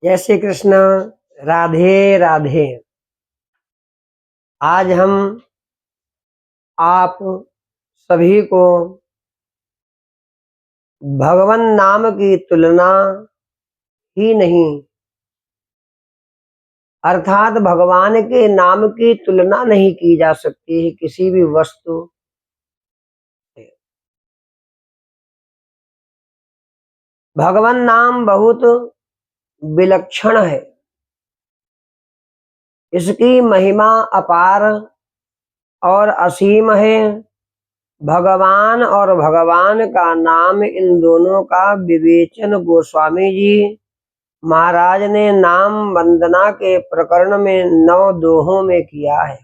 जय श्री कृष्ण। राधे राधे। आज हम आप सभी को भगवान नाम की तुलना ही नहीं, अर्थात भगवान के नाम की तुलना नहीं की जा सकती है किसी भी वस्तु से। भगवान नाम बहुत विलक्षण है, इसकी महिमा अपार और असीम है। भगवान और भगवान का नाम, इन दोनों का विवेचन गोस्वामी जी महाराज ने नाम वंदना के प्रकरण में 9 दोहों में किया है।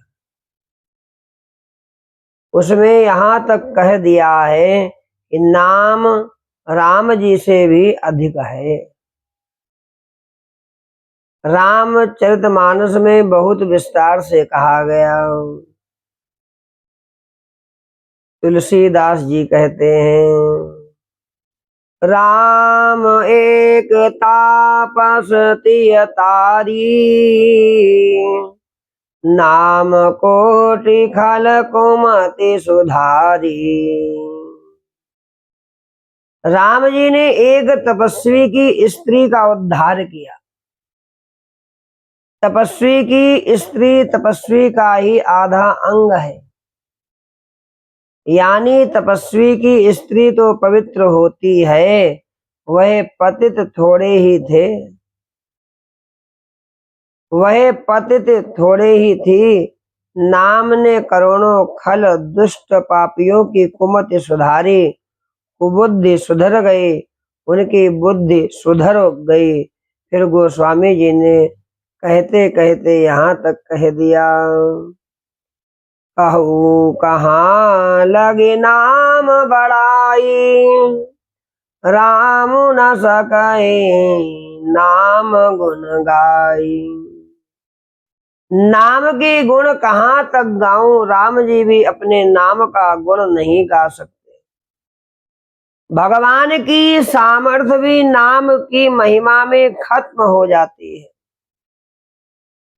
उसमें यहाँ तक कह दिया है कि नाम राम जी से भी अधिक है। रामचरितमानस में बहुत विस्तार से कहा गया। तुलसीदास जी कहते हैं, राम एक तापस तिय तारी, नाम कोटि खल कुमति सुधारी। राम जी ने एक तपस्वी की स्त्री का उद्धार किया। तपस्वी की स्त्री तपस्वी का ही आधा अंग है, यानी तपस्वी की स्त्री तो पवित्र होती है, वह पतित थोड़े ही थे, वह पतित थोड़े ही थी। नाम ने करोड़ों खल दुष्ट पापियों की कुमति सुधारी। कुबुद्धि सुधर गई, उनकी बुद्धि सुधर गई। फिर गोस्वामी जी ने कहते कहते यहाँ तक कह दिया, कहूँ कहाँ लगे नाम बड़ाई, राम न सके नाम गुण गाई। नाम के गुण कहाँ तक गाऊं, राम जी भी अपने नाम का गुण नहीं गा सकते। भगवान की सामर्थ्य भी नाम की महिमा में खत्म हो जाती है।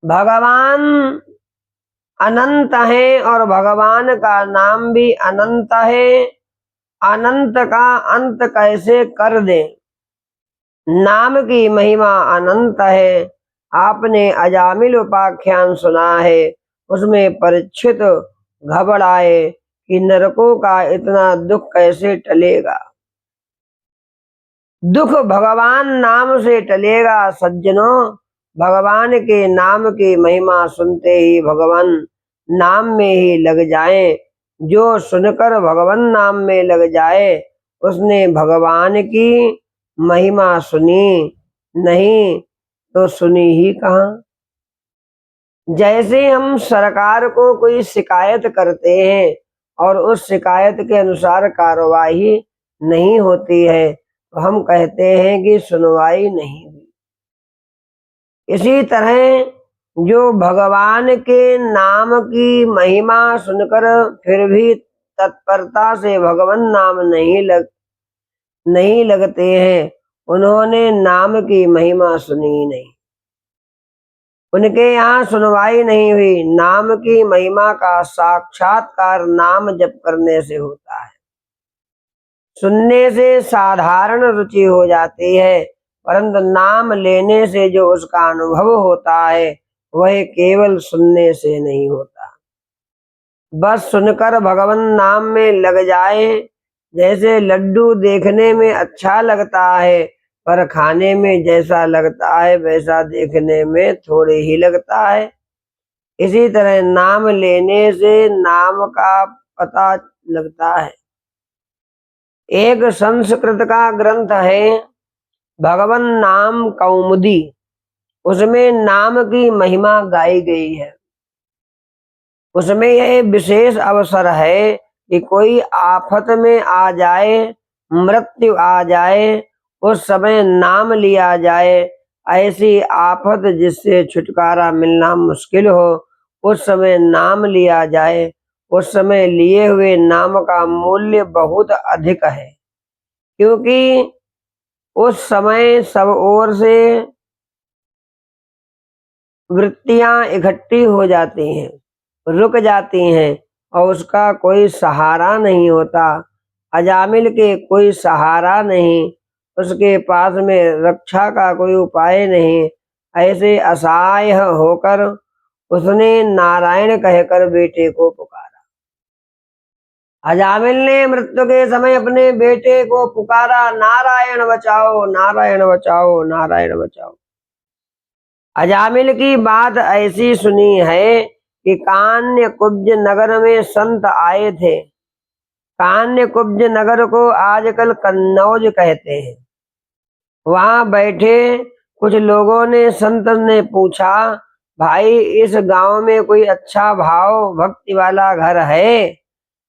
भगवान अनंत है और भगवान का नाम भी अनंत है। अनंत का अंत कैसे कर दे। नाम की महिमा अनंत है। आपने अजामिल उपाख्यान सुना है, उसमें परीक्षित घबराए कि नरकों का इतना दुख कैसे टलेगा। दुख भगवान नाम से टलेगा। सज्जनों, भगवान के नाम की महिमा सुनते ही भगवान नाम में ही लग जाए। जो सुनकर भगवान नाम में लग जाए, उसने भगवान की महिमा सुनी नहीं तो सुनी ही कहाँ। जैसे हम सरकार को कोई शिकायत करते हैं और उस शिकायत के अनुसार कार्रवाई नहीं होती है, तो हम कहते हैं कि सुनवाई नहीं हुई। इसी तरह जो भगवान के नाम की महिमा सुनकर फिर भी तत्परता से भगवान नाम नहीं लगते हैं, उन्होंने नाम की महिमा सुनी नहीं, उनके यहाँ सुनवाई नहीं हुई। नाम की महिमा का साक्षात्कार नाम जप करने से होता है। सुनने से साधारण रुचि हो जाती है, परंतु नाम लेने से जो उसका अनुभव होता है वह केवल सुनने से नहीं होता। बस सुनकर भगवान नाम में लग जाए। जैसे लड्डू देखने में अच्छा लगता है, पर खाने में जैसा लगता है वैसा देखने में थोड़े ही लगता है। इसी तरह नाम लेने से नाम का पता लगता है। एक संस्कृत का ग्रंथ है भगवान नाम कौमुदी, उसमें नाम की महिमा गाई गई है। उसमें यह विशेष अवसर है कि कोई आफत में आ जाए, मृत्यु आ जाए, उस समय नाम लिया जाए। ऐसी आफत जिससे छुटकारा मिलना मुश्किल हो, उस समय नाम लिया जाए। उस समय लिए हुए नाम का मूल्य बहुत अधिक है, क्योंकि उस समय सब ओर से वृत्तियां इकट्ठी हो जाती हैं, रुक जाती हैं और उसका कोई सहारा नहीं होता। अजामिल के कोई सहारा नहीं, उसके पास में रक्षा का कोई उपाय नहीं। ऐसे असहाय होकर उसने नारायण कहकर बेटे को पुकारा। अजामिल ने मृत्यु के समय अपने बेटे को पुकारा, नारायण बचाओ, नारायण बचाओ, नारायण बचाओ। अजामिल की बात ऐसी सुनी है कि कान्य कुब्ज नगर में संत आए थे। कान्य कुब्ज नगर को आजकल कन्नौज कहते हैं। वहां बैठे कुछ लोगों ने संत ने पूछा, भाई इस गांव में कोई अच्छा भाव भक्ति वाला घर है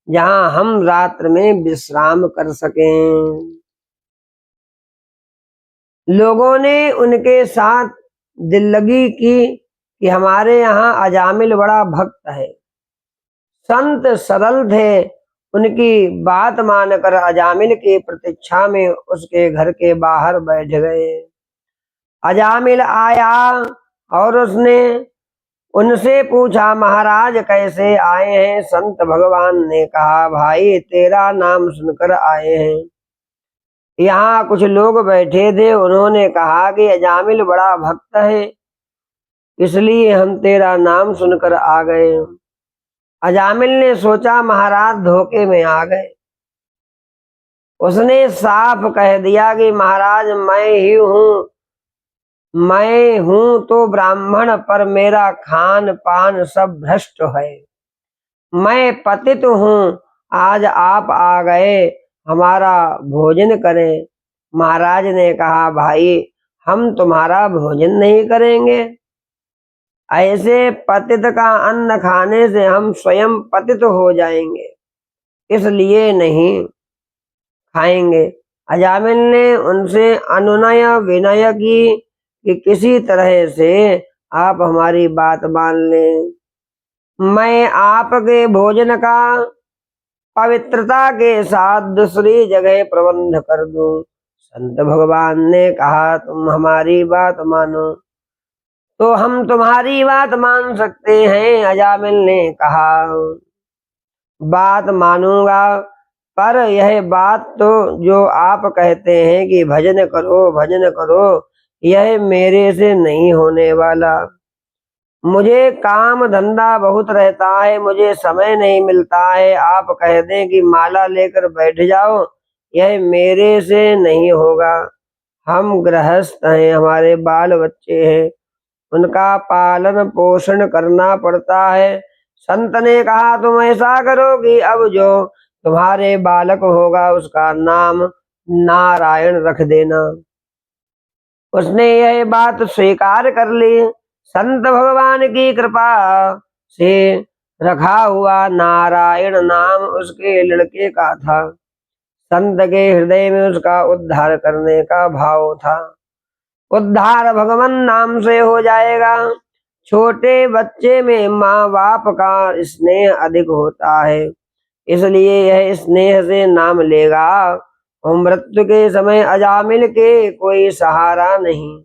जहां हम रात्र में विश्राम कर सकें? लोगों ने उनके साथ दिल लगी की कि हमारे यहाँ अजामिल बड़ा भक्त है। संत सरल थे, उनकी बात मानकर अजामिल की प्रतीक्षा में उसके घर के बाहर बैठ गए। अजामिल आया और उसने उनसे पूछा, महाराज कैसे आए हैं? संत भगवान ने कहा, भाई तेरा नाम सुनकर आए हैं। यहाँ कुछ लोग बैठे थे, उन्होंने कहा कि अजामिल बड़ा भक्त है, इसलिए हम तेरा नाम सुनकर आ गए। अजामिल ने सोचा महाराज धोखे में आ गए। उसने साफ कह दिया कि महाराज मैं हूं तो ब्राह्मण, पर मेरा खान पान सब भ्रष्ट है। मैं पतित हूं, आज आप आ गए, हमारा भोजन करें। महाराज ने कहा, भाई हम तुम्हारा भोजन नहीं करेंगे। ऐसे पतित का अन्न खाने से हम स्वयं पतित हो जाएंगे, इसलिए नहीं खाएंगे। अजामिल ने उनसे अनुनय विनय की कि किसी तरह से आप हमारी बात मान लें, मैं आपके भोजन का पवित्रता के साथ दूसरी जगह प्रबंध कर दूं। संत भगवान ने कहा, तुम हमारी बात मानो तो हम तुम्हारी बात मान सकते हैं। अजामिल ने कहा, बात मानूंगा, पर यह बात तो जो आप कहते हैं कि भजन करो भजन करो, यह मेरे से नहीं होने वाला। मुझे काम धंधा बहुत रहता है, मुझे समय नहीं मिलता है। आप कह दें कि माला लेकर बैठ जाओ, यह मेरे से नहीं होगा। हम गृहस्थ हैं, हमारे बाल बच्चे हैं, उनका पालन पोषण करना पड़ता है। संत ने कहा, तुम ऐसा करो कि अब जो तुम्हारे बालक होगा उसका नाम नारायण रख देना। उसने यह बात स्वीकार कर ली। संत भगवान की कृपा से रखा हुआ नारायण नाम उसके लड़के का था। संत के हृदय में उसका उद्धार करने का भाव था। उद्धार भगवान नाम से हो जाएगा। छोटे बच्चे में माँ बाप का स्नेह अधिक होता है, इसलिए यह स्नेह से नाम लेगा। और मृत्यु के समय अजामिल के कोई सहारा नहीं,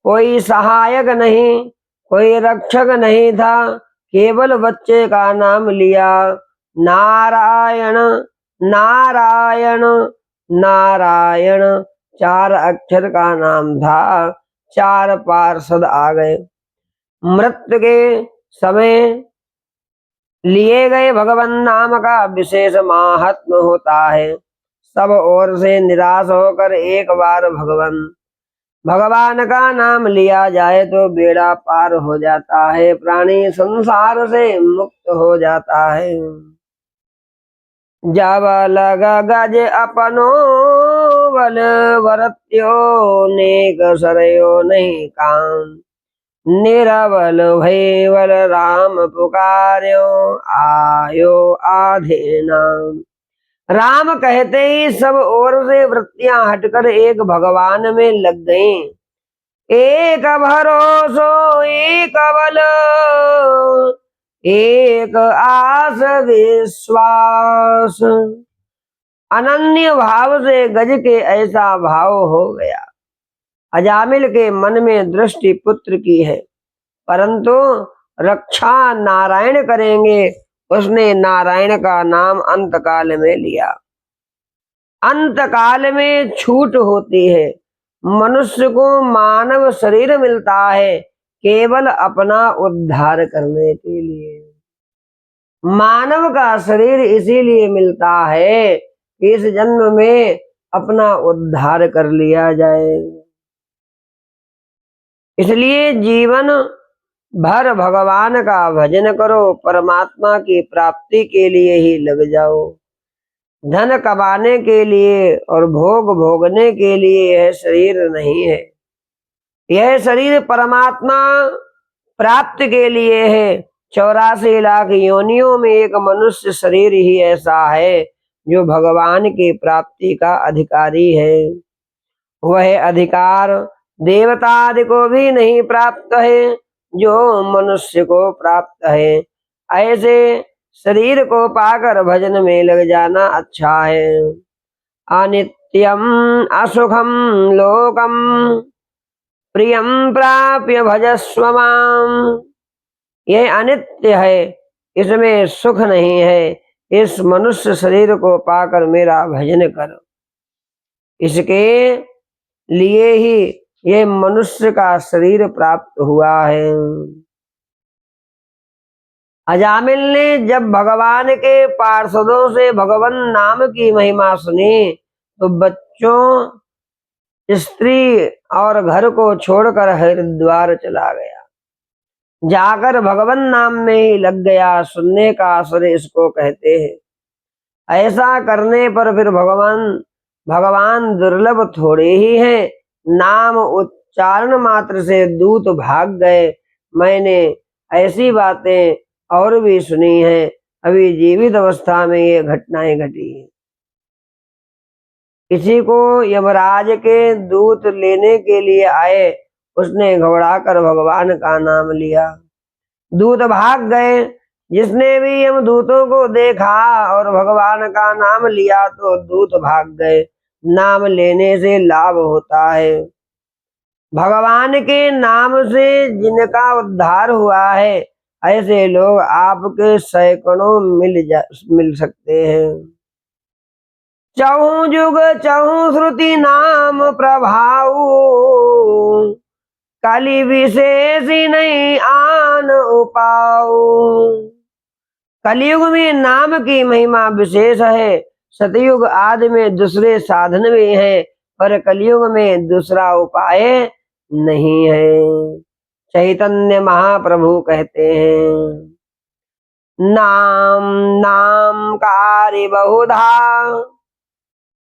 कोई सहायक नहीं, कोई रक्षक नहीं था। केवल बच्चे का नाम लिया, नारायण नारायण नारायण, 4 अक्षर का नाम था। 4 पार्षद आ गए। मृत्यु के समय लिए गए भगवान नाम का विशेष महात्म होता है। सब ओर से निराश होकर एक बार भगवान का नाम लिया जाए तो बेड़ा पार हो जाता है, प्राणी संसार से मुक्त हो जाता है। जब लग गज अपनो बल वरत्यो, नेक सरयो नहीं काम। निरबल भय बल राम पुकार्यो, आयो आधे नाम। राम कहते ही सब ओर से वृत्तियां हटकर एक भगवान में लग गईं। एक भरोसो एक बल, एक आस विश्वास। अनन्य भाव से गज के ऐसा भाव हो गया। अजामिल के मन में दृष्टि पुत्र की है, परंतु रक्षा नारायण करेंगे। उसने नारायण का नाम अंतकाल में लिया। अंतकाल में छूट होती है। मनुष्य को मानव शरीर मिलता है केवल अपना उद्धार करने के लिए। मानव का शरीर इसीलिए मिलता है कि इस जन्म में अपना उद्धार कर लिया जाए। इसलिए जीवन भर भगवान का भजन करो, परमात्मा की प्राप्ति के लिए ही लग जाओ। धन कमाने के लिए और भोग भोगने के लिए यह शरीर नहीं है। यह शरीर परमात्मा प्राप्त के लिए है। 84 लाख योनियों में एक मनुष्य शरीर ही ऐसा है जो भगवान की प्राप्ति का अधिकारी है। वह अधिकार देवता आदि को भी नहीं प्राप्त है जो मनुष्य को प्राप्त है। ऐसे शरीर को पाकर भजन में लग जाना अच्छा है। अनित्यम असुखम लोकम प्रियम प्राप्य भजस्व माम। यह अनित्य है, इसमें सुख नहीं है। इस मनुष्य शरीर को पाकर मेरा भजन कर। इसके लिए ही ये मनुष्य का शरीर प्राप्त हुआ है। अजामिल ने जब भगवान के पार्षदों से भगवान नाम की महिमा सुनी तो बच्चों, स्त्री और घर को छोड़कर हरिद्वार चला गया। जाकर भगवान नाम में ही लग गया। सुनने का असर इसको कहते हैं। ऐसा करने पर फिर भगवान दुर्लभ थोड़े ही हैं। नाम उच्चारण मात्र से दूत भाग गए। मैंने ऐसी बातें और भी सुनी हैं। अभी जीवित अवस्था में ये घटनाएं घटी हैं। किसी को यमराज के दूत लेने के लिए आए, उसने घबराकर भगवान का नाम लिया। दूत भाग गए। जिसने भी यमदूतों को देखा और भगवान का नाम लिया तो दूत भाग गए। नाम लेने से लाभ होता है। भगवान के नाम से जिनका उद्धार हुआ है ऐसे लोग आपके सैकड़ों मिल सकते हैं। चहु जुग चहु श्रुति नाम प्रभाऊ, कलि विशेष नहीं आन उपाऊ। कलयुग में नाम की महिमा विशेष है। सतयुग आदि में दूसरे साधन भी हैं, पर कलयुग में दूसरा उपाय नहीं है। चैतन्य महाप्रभु कहते हैं, नाम नाम कार्य बहुधा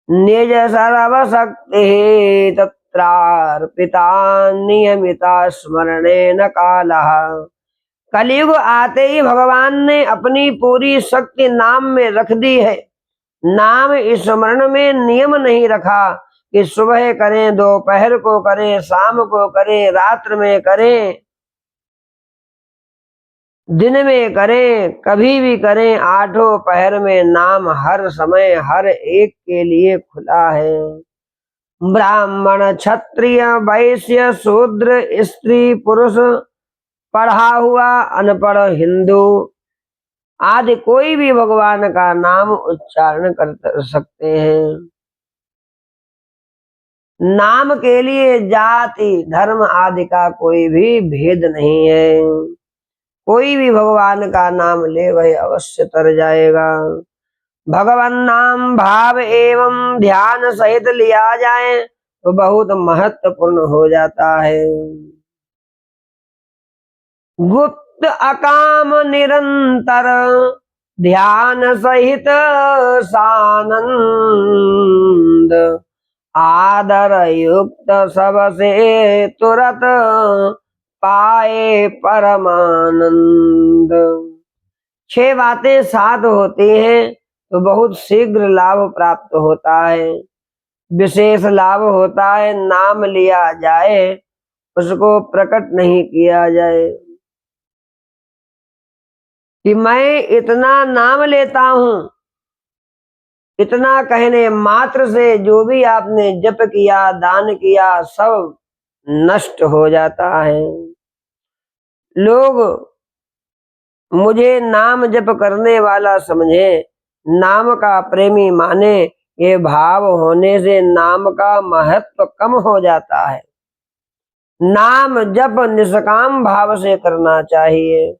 निज सर्वशक्ति तत्रार्पिता नियमिता स्मरणे न कालः। कलयुग आते ही भगवान ने अपनी पूरी शक्ति नाम में रख दी है। नाम स्मरण में नियम नहीं रखा कि सुबह करें, दोपहर को करें, शाम को करें, रात्र में करें, दिन में करें, कभी भी करें। आठों पहर में नाम हर समय हर एक के लिए खुला है। ब्राह्मण, क्षत्रिय, वैश्य, शूद्र, स्त्री, पुरुष, पढ़ा हुआ, अनपढ़, हिंदू आदि कोई भी भगवान का नाम उच्चारण कर सकते हैं। नाम के लिए जाति धर्म आदि का कोई भी भेद नहीं है। कोई भी भगवान का नाम ले वह अवश्य तर जाएगा। भगवान नाम भाव एवं ध्यान सहित लिया जाए तो बहुत महत्वपूर्ण हो जाता है। गुप्त अकाम निरंतर ध्यान सहित सानंद, आदर युक्त सबसे तुरत पाए परमानंद। 6 बातें साथ होती हैं तो बहुत शीघ्र लाभ प्राप्त होता है। विशेष लाभ होता है नाम लिया जाए, उसको प्रकट नहीं किया जाए कि मैं इतना नाम लेता हूं। इतना कहने मात्र से जो भी आपने जप किया, दान किया, सब नष्ट हो जाता है। लोग मुझे नाम जप करने वाला समझे, नाम का प्रेमी माने, ये भाव होने से नाम का महत्व कम हो जाता है। नाम जप निष्काम भाव से करना चाहिए।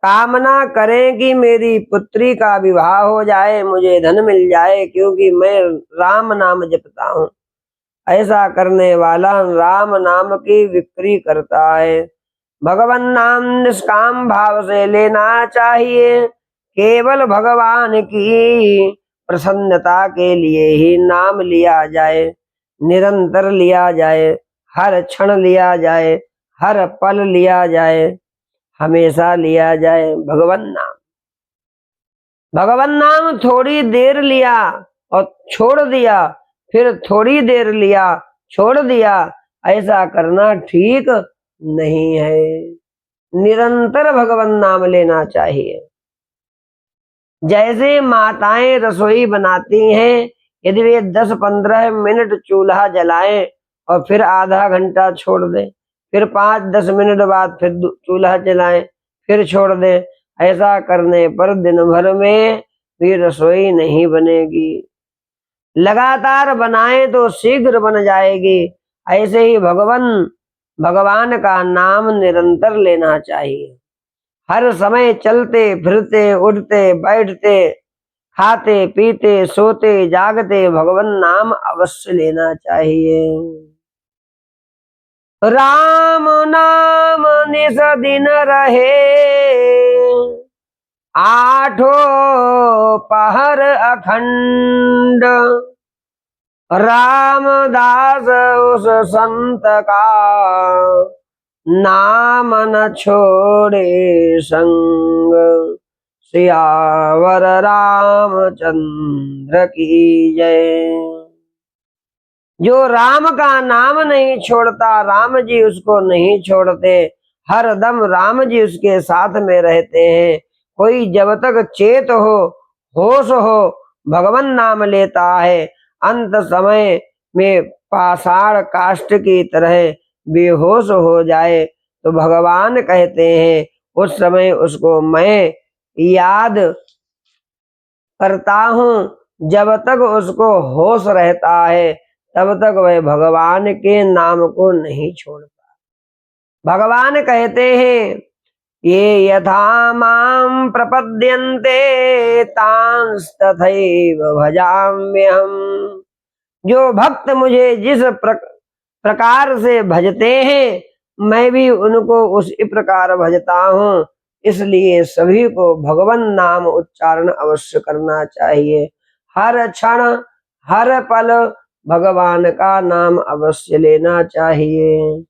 कामना करें कि मेरी पुत्री का विवाह हो जाए, मुझे धन मिल जाए, क्योंकि मैं राम नाम जपता हूँ। ऐसा करने वाला राम नाम की विक्री करता है। भगवान नाम निष्काम भाव से लेना चाहिए। केवल भगवान की प्रसन्नता के लिए ही नाम लिया जाए, निरंतर लिया जाए, हर क्षण लिया जाए, हर पल लिया जाए, हमेशा लिया जाए भगवान नाम। भगवान नाम थोड़ी देर लिया और छोड़ दिया, फिर थोड़ी देर लिया छोड़ दिया, ऐसा करना ठीक नहीं है। निरंतर भगवान नाम लेना चाहिए। जैसे माताएं रसोई बनाती हैं, यदि वे 10-15 मिनट चूल्हा जलाएं और फिर आधा घंटा छोड़ दें, फिर 5-10 मिनट बाद फिर चूल्हा जलाएं, फिर छोड़ दें, ऐसा करने पर दिन भर में भी रसोई नहीं बनेगी। लगातार बनाएं तो शीघ्र बन जाएगी। ऐसे ही भगवान का नाम निरंतर लेना चाहिए। हर समय चलते फिरते, उठते बैठते, खाते पीते, सोते जागते भगवान नाम अवश्य लेना चाहिए। राम नाम निस दिन रहे, आठों पहर अखंड। रामदास उस संत का नाम न छोड़े संग। सियावर रामचंद्र की जय। जो राम का नाम नहीं छोड़ता, राम जी उसको नहीं छोड़ते, हर दम राम जी उसके साथ में रहते हैं। कोई जब तक चेत हो, होश हो, भगवान नाम लेता है, अंत समय में पाषाण काष्ठ की तरह बेहोश हो जाए तो भगवान कहते हैं उस समय उसको मैं याद करता हूँ। जब तक उसको होश रहता है तब तक वह भगवान के नाम को नहीं छोड़ता। भगवान कहते हैं ये यथा मां प्रपद्यन्ते तांस्तथैव भजाम्यहम्। जो भक्त मुझे जिस प्रकार से भजते हैं, मैं भी उनको उसी प्रकार भजता हूँ। इसलिए सभी को भगवान नाम उच्चारण अवश्य करना चाहिए। हर क्षण हर पल भगवान का नाम अवश्य लेना चाहिए।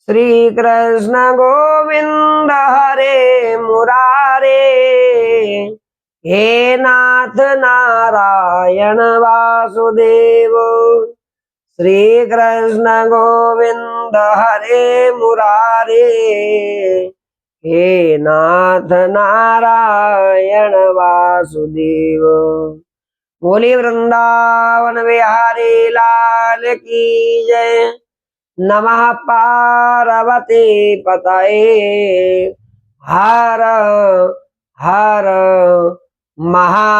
श्री कृष्ण गोविंद हरे मुरारे, हे नाथ नारायण वासुदेव। श्री कृष्ण गोविंद हरे मुरारे, हे नाथ नारायण वासुदेव। बोली वृंदावन बिहारी लाल की जय। नमः पार्वती पतये। हर हर महा